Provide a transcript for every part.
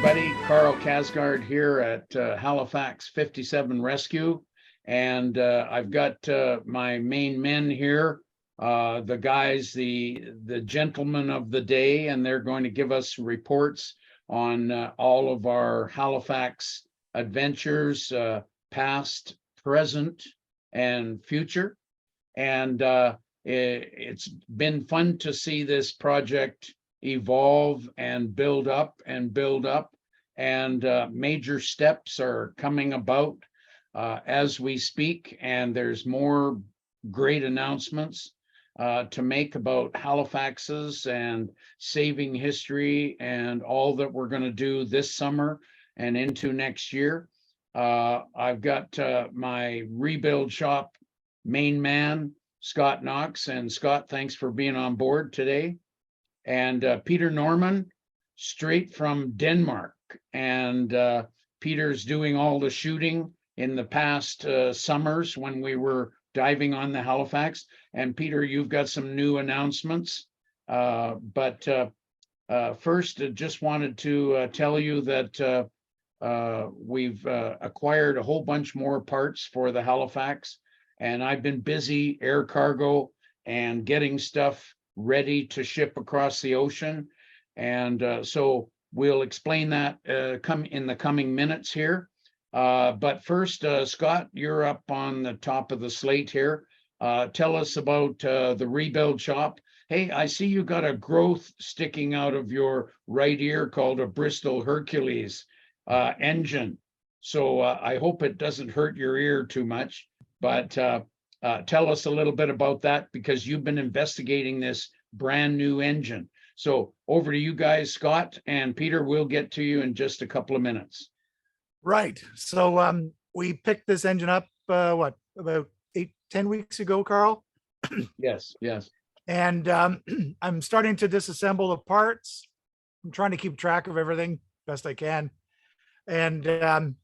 everybody. Karl Kasgaard here at Halifax 57 Rescue. And I've got my main men here, the guys, the gentlemen of the day, and they're going to give us reports on all of our Halifax adventures, past, present, and future. And it's been fun to see this project evolve and build up, and major steps are coming about as we speak, and there's more great announcements to make about Halifax's and saving history and all that we're going to do this summer and into next year. I've got my rebuild shop main man, Scott Knox. And Scott, thanks for being on board today. And Peter Norman, straight from Denmark. And Peter's doing all the shooting in the past summers when we were diving on the Halifax. And Peter, you've got some new announcements. But first, just wanted to tell you that we've acquired a whole bunch more parts for the Halifax. And I've been busy air cargo and getting stuff ready to ship across the ocean. And so we'll explain that come in the coming minutes here. But first, Scott, you're up on the top of the slate here. Tell us about the rebuild shop. Hey, I see you got a growth sticking out of your right ear called a Bristol Hercules engine. So I hope it doesn't hurt your ear too much. But tell us a little bit about that, because you've been investigating this brand new engine. So over to you guys, Scott and Peter. We'll get to you in just a couple of minutes. Right. So we picked this engine up, about 8-10 weeks ago, Karl? Yes. And I'm starting to disassemble the parts. I'm trying to keep track of everything best I can. And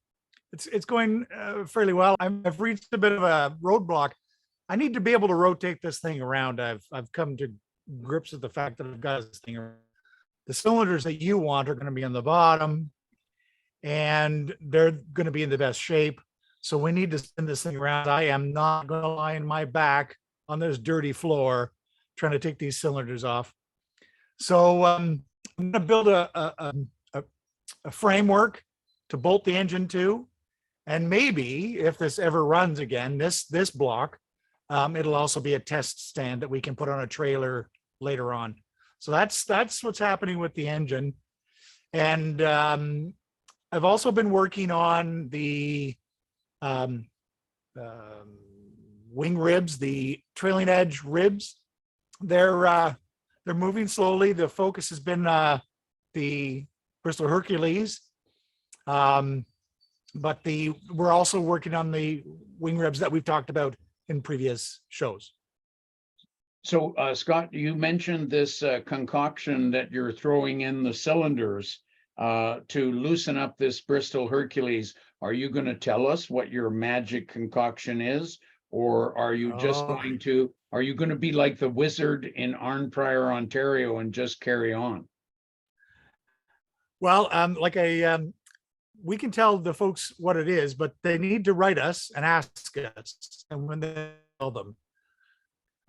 it's going fairly well. I've reached a bit of a roadblock. I need to be able to rotate this thing around. I've come to grips with the fact that I've got this thing around. The cylinders that you want are going to be on the bottom, and they're going to be in the best shape. So we need to spin this thing around. I am not going to lie on my back on this dirty floor trying to take these cylinders off. So I'm going to build a framework to bolt the engine to. And maybe if this ever runs again, this block, it'll also be a test stand that we can put on a trailer later on. So that's what's happening with the engine. And I've also been working on the wing ribs, the trailing edge ribs. They're moving slowly. The focus has been the Bristol Hercules. But we're also working on the wing ribs that we've talked about in previous shows. So Scott, you mentioned this concoction that you're throwing in the cylinders to loosen up this Bristol Hercules. Are you going to tell us what your magic concoction is? Or are you just are you going to be like the wizard in Arnprior, Ontario, and just carry on? Well, we can tell the folks what it is, but they need to write us and ask us, and when they tell them.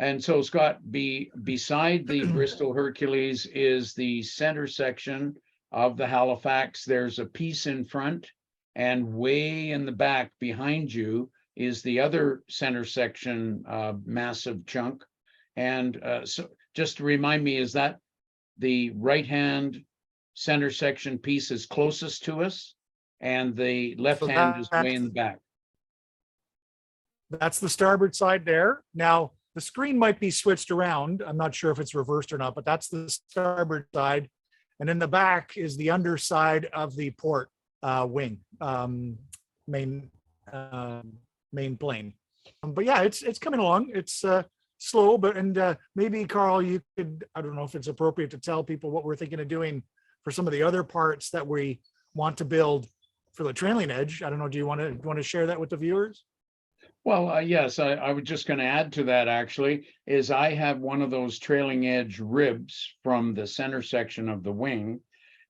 And so, Scott, beside the Bristol Hercules is the center section of the Halifax. There's a piece in front, and way in the back behind you is the other center section, massive chunk. And so just to remind me, is that the right-hand center section piece is closest to us, and the left hand is way in the back? That's the starboard side there. Now, the screen might be switched around. I'm not sure if it's reversed or not, but that's the starboard side. And in the back is the underside of the port wing, main plane. But yeah, it's coming along. It's slow, but maybe Karl, you could, I don't know if it's appropriate to tell people what we're thinking of doing for some of the other parts that we want to build for the trailing edge. I don't know. Do you want to share that with the viewers? Well, yes, I was just going to add to that, actually, is I have one of those trailing edge ribs from the center section of the wing,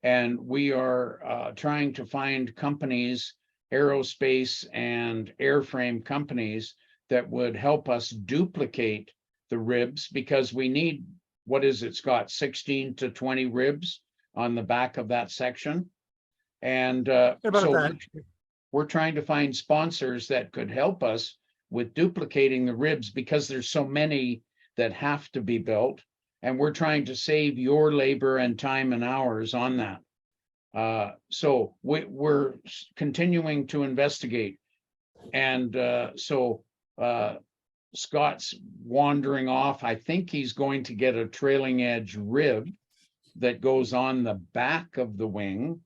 And we are trying to find companies, aerospace and airframe companies, that would help us duplicate the ribs, because we need, what is it, Scott, 16 to 20 ribs on the back of that section. And About so that. we're trying to find sponsors that could help us with duplicating the ribs, because there's so many that have to be built. And we're trying to save your labor and time and hours on that. So we're continuing to investigate. And so Scott's wandering off. I think he's going to get a trailing edge rib that goes on the back of the wing.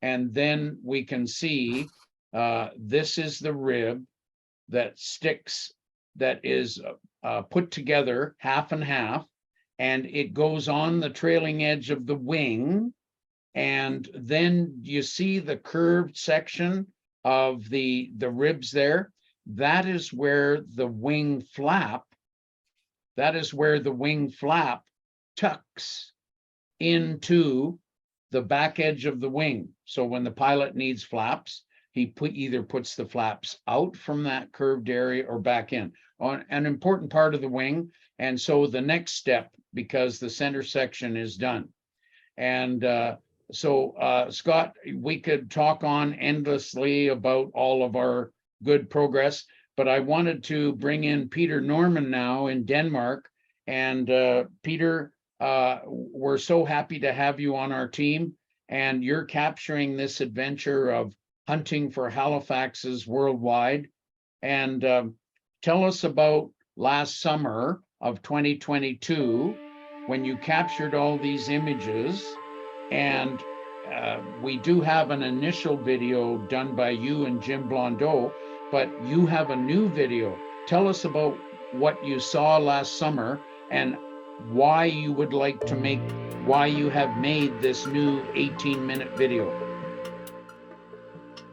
And then we can see this is the rib that sticks, that is put together half and half, and it goes on the trailing edge of the wing. And then you see the curved section of the ribs there. That is where the wing flap, tucks into the back edge of the wing. So when the pilot needs flaps, he either puts the flaps out from that curved area or back in on an important part of the wing. And so the next step, because the center section is done. And so Scott, we could talk on endlessly about all of our good progress, but I wanted to bring in Peter Norman now in Denmark. And Peter, we're so happy to have you on our team, and you're capturing this adventure of hunting for Halifaxes worldwide. And tell us about last summer of 2022, when you captured all these images. And we do have an initial video done by you and Jim Blondeau, but you have a new video. Tell us about what you saw last summer and why you would like to why you have made this new 18-minute video.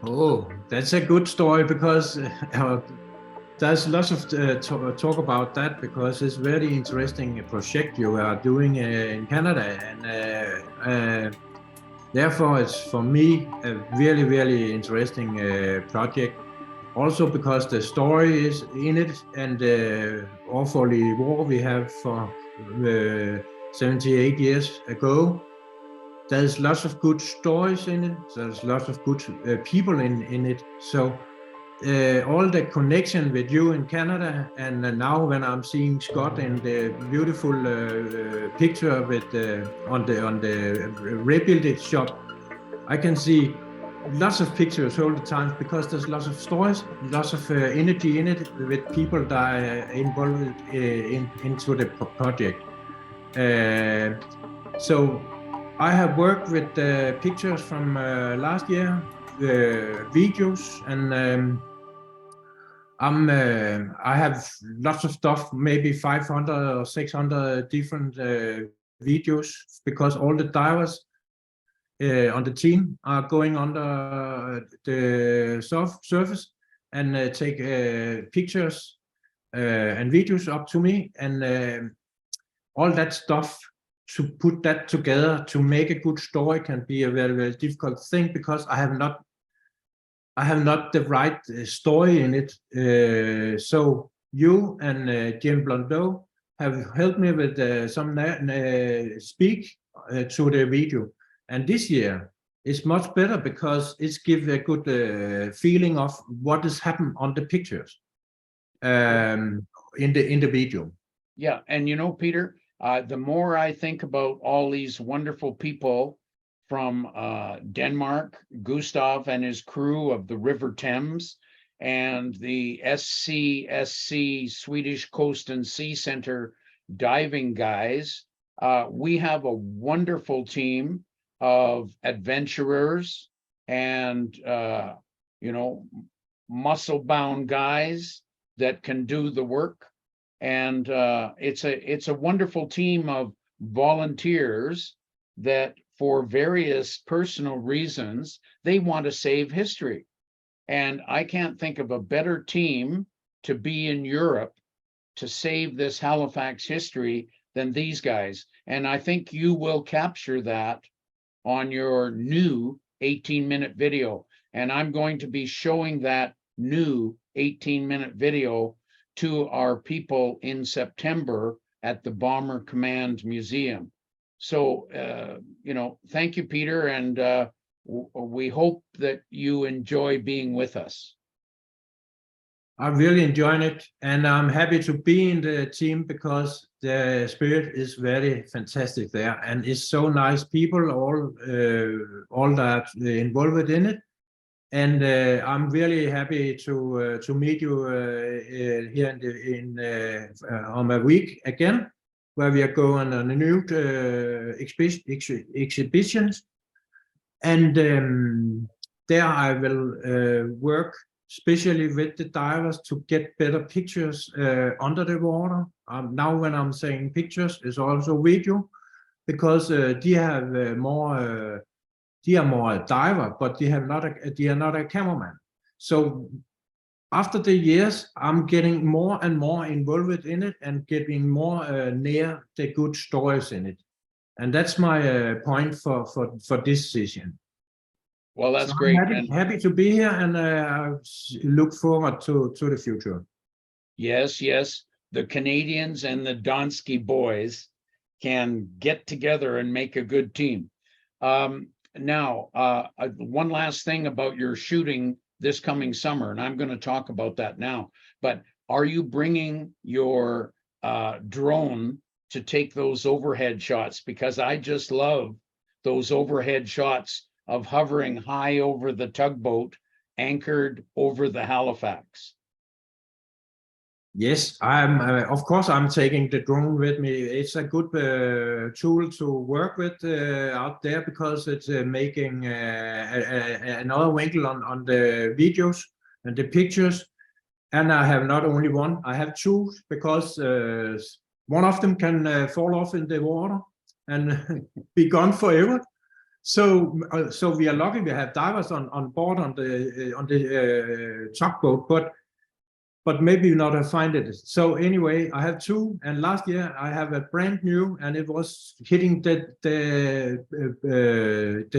Oh, that's a good story, because there's lots of talk about that, because it's very interesting project you are doing in Canada, and therefore it's for me a really, really interesting project. Also because the story is in it, and the awfully war we have for 78 years ago. There's lots of good stories in it. There's lots of good people in it. So all the connection with you in Canada, and now when I'm seeing Scott in the beautiful picture with on the rebuilt shop, I can see lots of pictures all the time, because there's lots of stories, lots of energy in it, with people that are involved into the project. So I have worked with pictures from last year, videos, and I have lots of stuff, maybe 500 or 600 different videos, because all the divers on the team are going under the surface and take pictures and videos up to me, and all that stuff. To put that together to make a good story can be a very, very difficult thing, because I have not the right story in it. So you and Jim Blondeau have helped me with some speak to the video, and this year is much better, because it's give a good feeling of what has happened on the pictures in the video. Yeah, and you know, Peter, the more I think about all these wonderful people from Denmark, Gustav and his crew of the River Thames, and the SCSC, Swedish Coast and Sea Center diving guys, we have a wonderful team of adventurers and, muscle-bound guys that can do the work. And it's a wonderful team of volunteers that, for various personal reasons, they want to save history. And I can't think of a better team to be in Europe to save this Halifax history than these guys. And I think you will capture that on your new 18-minute video. And I'm going to be showing that new 18-minute video to our people in September at the Bomber Command Museum. So, thank you, Peter, and we hope that you enjoy being with us. I'm really enjoying it, and I'm happy to be in the team because the spirit is very fantastic there, and it's so nice people, all that involved in it. And I'm really happy to meet you here on my week again, where we are going on a new exhibitions, and there I will work especially with the divers to get better pictures under the water. Now when I'm saying pictures, it's also video, because they are more a diver, but they are not a cameraman. So after the years, I'm getting more and more involved in it and getting more near the good stories in it. And that's my point for this session. Well, that's So great. I'm happy to be here, and I look forward to the future. Yes, the Canadians and the Donsky boys can get together and make a good team. Now, one last thing about your shooting this coming summer, and I'm going to talk about that now, but are you bringing your drone to take those overhead shots? Because I just love those overhead shots of hovering high over the tugboat anchored over the Halifax. Yes, of course I'm taking the drone with me. It's a good tool to work with out there, because it's making another wrinkle on the videos and the pictures. And I have not only one, I have two, because one of them can fall off in the water and be gone forever. So we are lucky we have divers on board on the tugboat, but maybe not find it. So anyway, I have two, and last year I have a brand new, and it was hitting the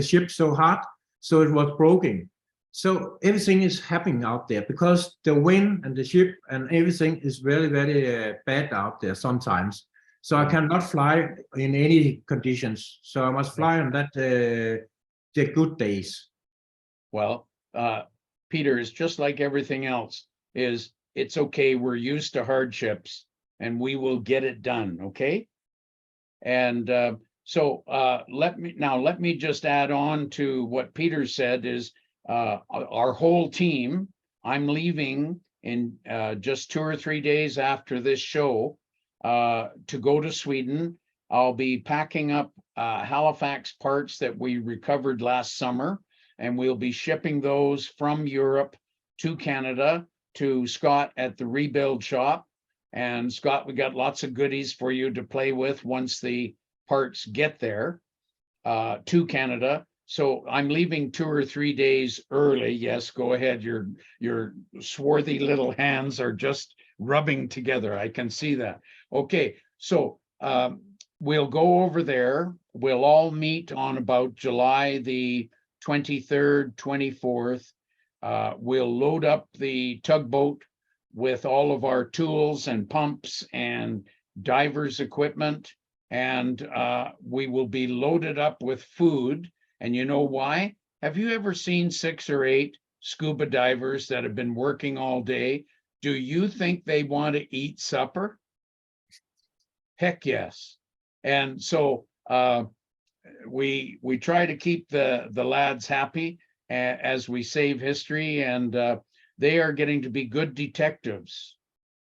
ship so hard, so it was broken. So everything is happening out there, because the wind and the ship and everything is very, very bad out there sometimes. So I cannot fly in any conditions. So I must fly on that the good days. Well, Peter, is just like everything else. It's okay. We're used to hardships, and we will get it done. Okay. And so let me just add on to what Peter said. Is our whole team. I'm leaving in just 2 or 3 days after this show to go to Sweden. I'll be packing up Halifax parts that we recovered last summer, and we'll be shipping those from Europe to Canada to Scott at the rebuild shop. And Scott, we got lots of goodies for you to play with once the parts get there to Canada. So I'm leaving 2 or 3 days early. Yes, go ahead. Your swarthy little hands are just rubbing together. I can see that. Okay, so we'll go over there. We'll all meet on about July the 23rd, 24th. We'll load up the tugboat with all of our tools and pumps and divers equipment, and we will be loaded up with food. And you know why? Have you ever seen 6 or 8 scuba divers that have been working all day? Do you think they want to eat supper? Heck yes. And so we try to keep the lads happy as we save history, and they are getting to be good detectives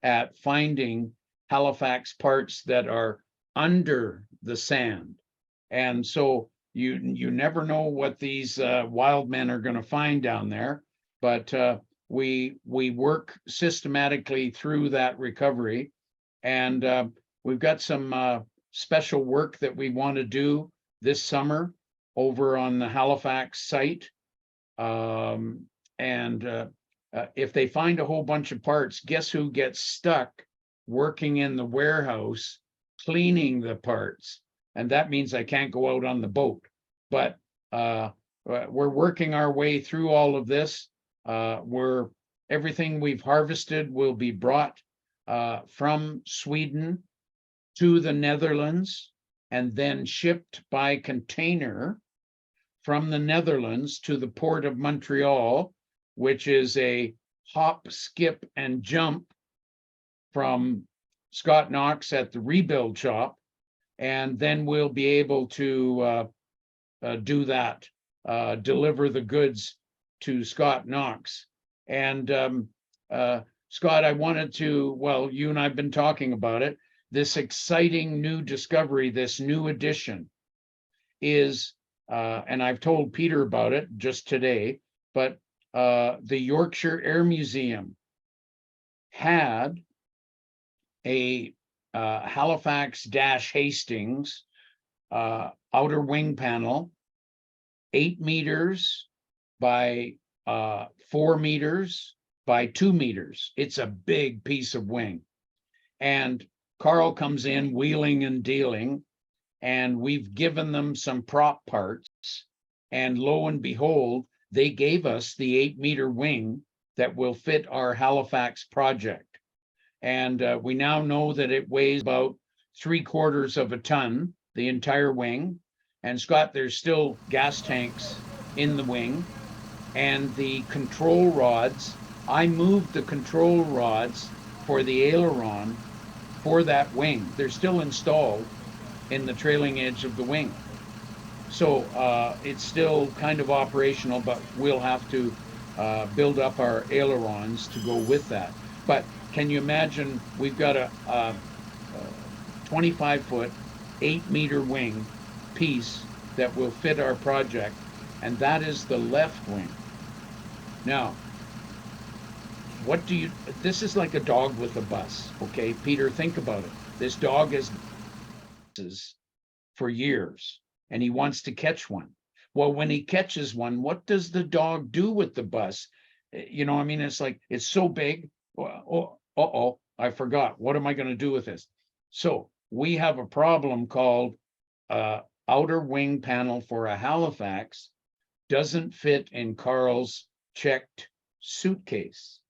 at finding Halifax parts that are under the sand. And so you never know what these wild men are going to find down there, but we work systematically through that recovery, and we've got some special work that we want to do this summer over on the Halifax site. If they find a whole bunch of parts, guess who gets stuck working in the warehouse cleaning the parts? And that means I can't go out on the boat. but we're working our way through all of this. Everything we've harvested will be brought from Sweden to the Netherlands and then shipped by container from the Netherlands to the port of Montreal, which is a hop, skip, and jump from Scott Knox at the rebuild shop. And then we'll be able to do that, deliver the goods to Scott Knox. And Scott, I wanted to, well, you and I've been talking about it. This exciting new discovery, this new addition is, and I've told Peter about it just today, but the Yorkshire Air Museum had a Halifax-Hastings outer wing panel, 8 meters by 4 meters by 2 meters. It's a big piece of wing. And Karl comes in wheeling and dealing, and we've given them some prop parts. And lo and behold, they gave us the 8-meter wing that will fit our Halifax project. And we now know that it weighs about 3/4 of a ton, the entire wing. And Scott, there's still gas tanks in the wing. And the control rods, I moved the control rods for the aileron for that wing. They're still installed in the trailing edge of the wing. So it's still kind of operational, but we'll have to build up our ailerons to go with that. But can you imagine, we've got a 25-foot, 8-meter wing piece that will fit our project, and that is the left wing. Now, what do you, this is like a dog with a bus, okay? Peter, think about it. This dog is for years, and he wants to catch one. Well, when he catches one, what does the dog do with the bus? You know, I mean, it's like, it's so big. Oh, I forgot. What am I going to do with this? So we have a problem called outer wing panel for a Halifax doesn't fit in Karl's checked suitcase.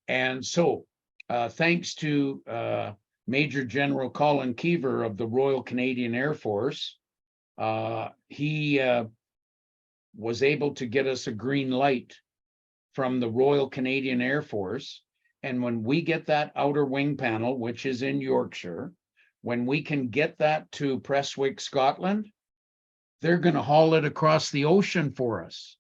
And so thanks to Major General Colin Keever of the Royal Canadian Air Force, he was able to get us a green light from the Royal Canadian Air Force. And when we get that outer wing panel, which is in Yorkshire, when we can get that to Prestwick, Scotland, they're going to haul it across the ocean for us.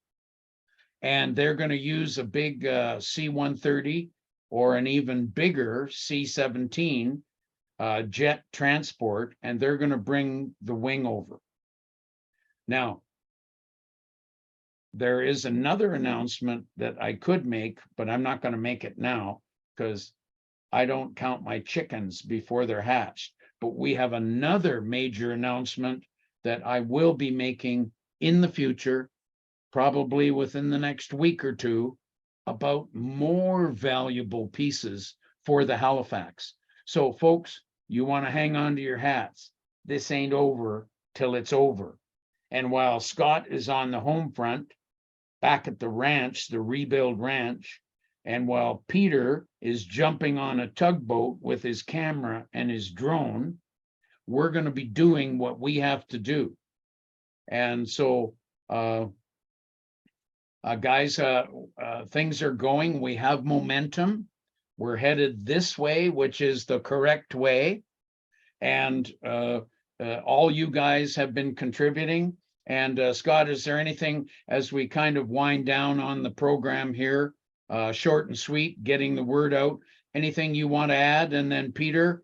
And they're going to use a big C-130 or an even bigger C-17 jet transport, and they're going to bring the wing over. Now, there is another announcement that I could make, but I'm not going to make it now because I don't count my chickens before they're hatched. But we have another major announcement that I will be making in the future, probably within the next week or two, about more valuable pieces for the Halifax. So folks, you want to hang on to your hats. This ain't over till it's over. And while Scott is on the home front, back at the ranch, the rebuild ranch, and while Peter is jumping on a tugboat with his camera and his drone, we're going to be doing what we have to do. And so, guys, things are going. We have momentum. We're headed this way, which is the correct way. And all you guys have been contributing. And Scott, is there anything as we kind of wind down on the program here, short and sweet, getting the word out, anything you want to add? And then Peter,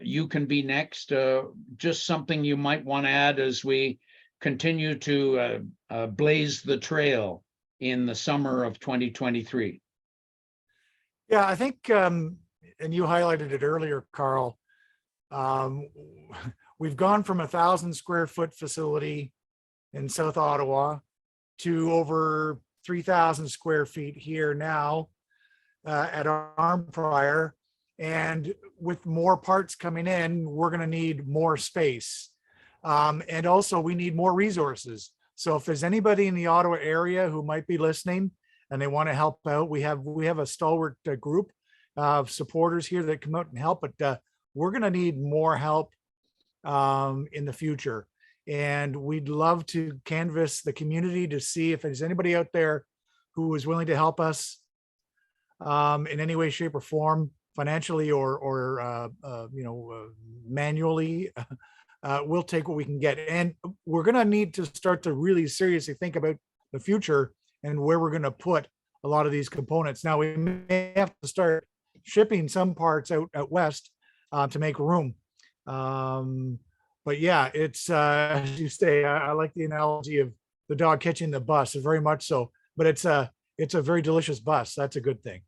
you can be next. Just something you might want to add as we continue to blaze the trail in the summer of 2023. Yeah, I think, and you highlighted it earlier, Karl, we've gone from 1,000 square foot facility in South Ottawa to over 3,000 square feet here now at Armprior. And with more parts coming in, we're going to need more space. And also we need more resources. So if there's anybody in the Ottawa area who might be listening and they want to help out, we have a stalwart group of supporters here that come out and help, but we're going to need more help in the future. And we'd love to canvass the community to see if there's anybody out there who is willing to help us in any way, shape, or form, financially or manually. We'll take what we can get. And we're going to need to start to really seriously think about the future and where we're going to put a lot of these components. Now, we may have to start shipping some parts out west to make room. But yeah, it's as you say, I like the analogy of the dog catching the bus, very much so. But it's a very delicious bus. That's a good thing.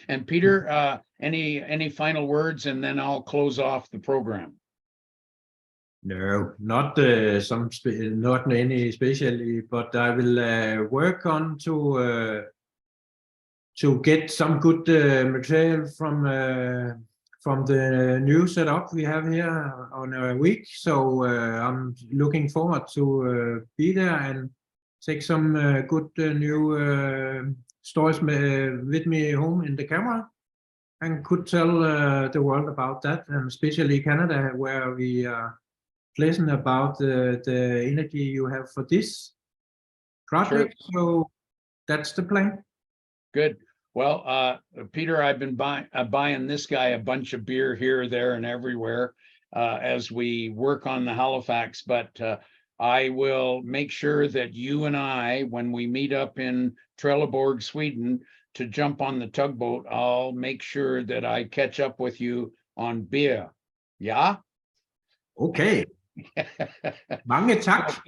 And Peter, any final words, and then I'll close off the program. No, not not any especially, but I will work on to get some good material from the new setup we have here on a week. So I'm looking forward to be there and take some good new stories with me home in the camera, and could tell the world about that, and especially Canada, where we are pleasant about the energy you have for this project. Sure. So that's the plan. Good. Well, Peter, I've been buying this guy a bunch of beer here, there, and everywhere as we work on the Halifax, but I will make sure that you and I, when we meet up in Trelleborg, Sweden, to jump on the tugboat, I'll make sure that I catch up with you on beer. Yeah? Okay. Mange tak.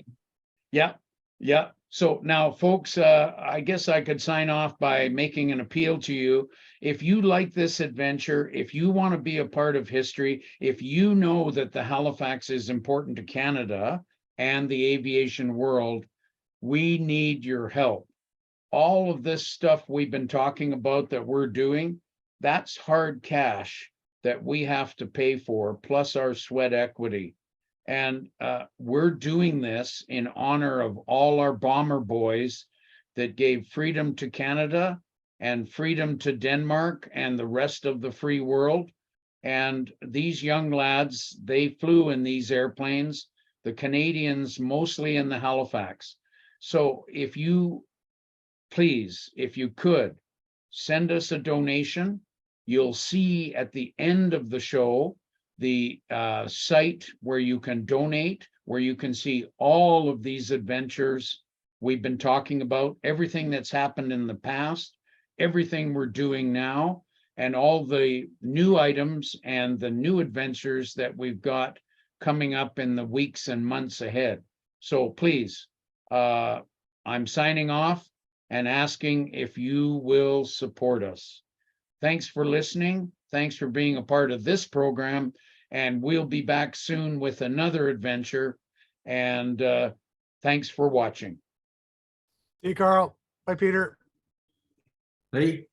Yeah. Yeah. So now, folks, I guess I could sign off by making an appeal to you. If you like this adventure, if you want to be a part of history, if you know that the Halifax is important to Canada and the aviation world, we need your help. All of this stuff we've been talking about that we're doing, that's hard cash that we have to pay for, plus our sweat equity. And we're doing this in honor of all our bomber boys that gave freedom to Canada and freedom to Denmark and the rest of the free world. And these young lads, they flew in these airplanes, the Canadians mostly in the Halifax. So if you, please, if you could, send us a donation. You'll see at the end of the show the site where you can donate, where you can see all of these adventures we've been talking about, everything that's happened in the past, everything we're doing now, and all the new items and the new adventures that we've got coming up in the weeks and months ahead. So please, I'm signing off and asking if you will support us. Thanks for listening. Thanks for being a part of this program. And we'll be back soon with another adventure. And thanks for watching. Hey, Karl. Bye, Peter. Hey.